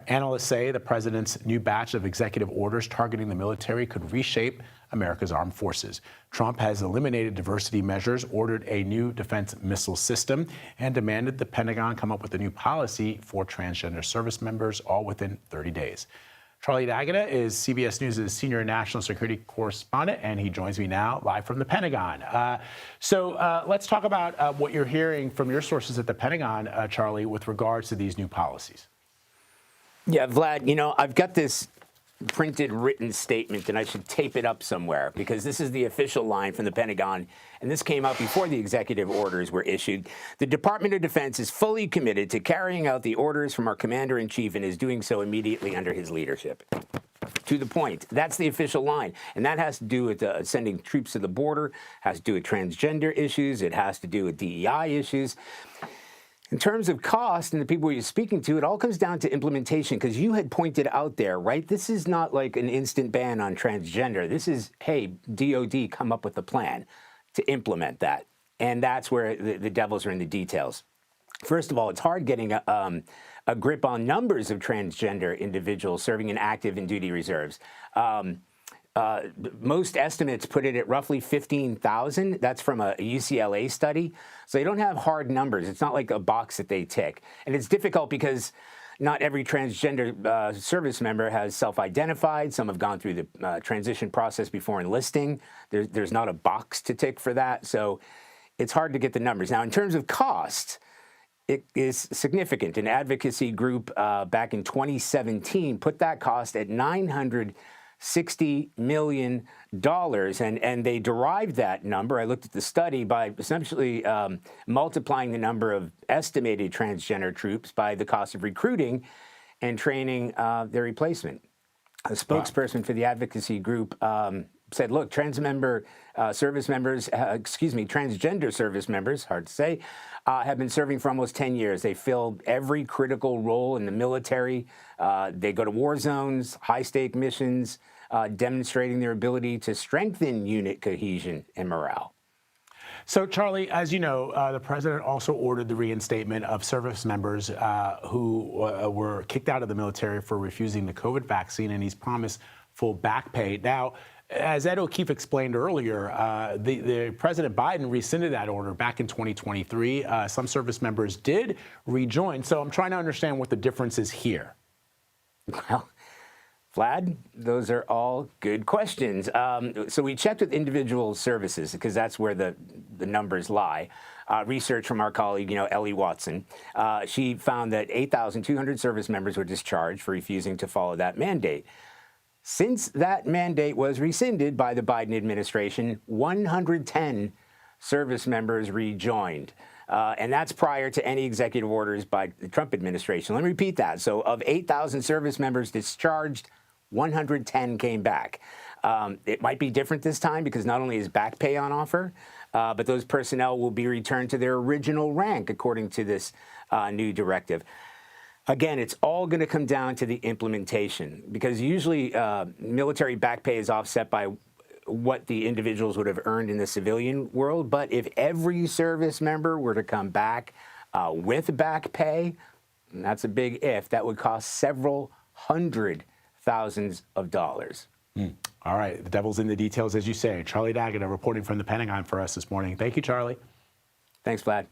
Analysts say the president's new batch of executive orders targeting the military could reshape America's armed forces. Trump has eliminated diversity measures, ordered a new defense missile system, and demanded the Pentagon come up with a new policy for transgender service members, all within 30 days. Charlie D'Agata is CBS News' senior national security correspondent, and he joins me now live from the Pentagon. So let's talk about what you're hearing from your sources at the Pentagon, Charlie, with regards to these new policies. Yeah, Vlad, I've got this printed written statement, and I should tape it up somewhere because this is the official line from the Pentagon, and this came out before the executive orders were issued. The Department of Defense is fully committed to carrying out the orders from our commander-in-chief and is doing so immediately under his leadership. To the point. That's the official line. And that has to do with sending troops to the border, has to do with transgender issues, it has to do with DEI issues. In terms of cost and the people you're speaking to, it all comes down to implementation, because you had pointed out there, right? This is not like an instant ban on transgender. This is, hey, DOD, come up with a plan to implement that. And that's where the devils are in the details. First of all, it's hard getting a grip on numbers of transgender individuals serving in active and duty reserves. Most estimates put it at roughly 15,000. That's from a UCLA study. So they don't have hard numbers. It's not like a box that they tick. And it's difficult because not every transgender service member has self-identified. Some have gone through the transition process before enlisting. There's not a box to tick for that. So it's hard to get the numbers. Now, in terms of cost, it is significant. An advocacy group back in 2017 put that cost at $960 million, and they derived that number. I looked at the study by essentially multiplying the number of estimated transgender troops by the cost of recruiting and training their replacement. A spokesperson for the advocacy group said, look, transgender service members, hard to say, have been serving for almost 10 years. They fill every critical role in the military. They go to war zones, high-stake missions, demonstrating their ability to strengthen unit cohesion and morale. So, Charlie, as you know, the president also ordered the reinstatement of service members who were kicked out of the military for refusing the COVID vaccine, and he's promised full back pay. Now, as Ed O'Keefe explained earlier, the President Biden rescinded that order back in 2023. Some service members did rejoin. So I'm trying to understand what the difference is here. Well, Vlad, those are all good questions. So we checked with individual services because that's where the numbers lie. Research from our colleague, Ellie Watson. She found that 8,200 service members were discharged for refusing to follow that mandate. Since that mandate was rescinded by the Biden administration, 110 service members rejoined. And that's prior to any executive orders by the Trump administration. Let me repeat that. So of 8,000 service members discharged, 110 came back. It might be different this time because not only is back pay on offer, but those personnel will be returned to their original rank according to this new directive. Again, it's all going to come down to the implementation because usually military back pay is offset by what the individuals would have earned in the civilian world. But if every service member were to come back with back pay, and that's a big if, that would cost several hundred thousands of dollars. All right. The devil's in the details, as you say. Charlie D'Agata reporting from the Pentagon for us this morning. Thank you, Charlie. Thanks, Vlad.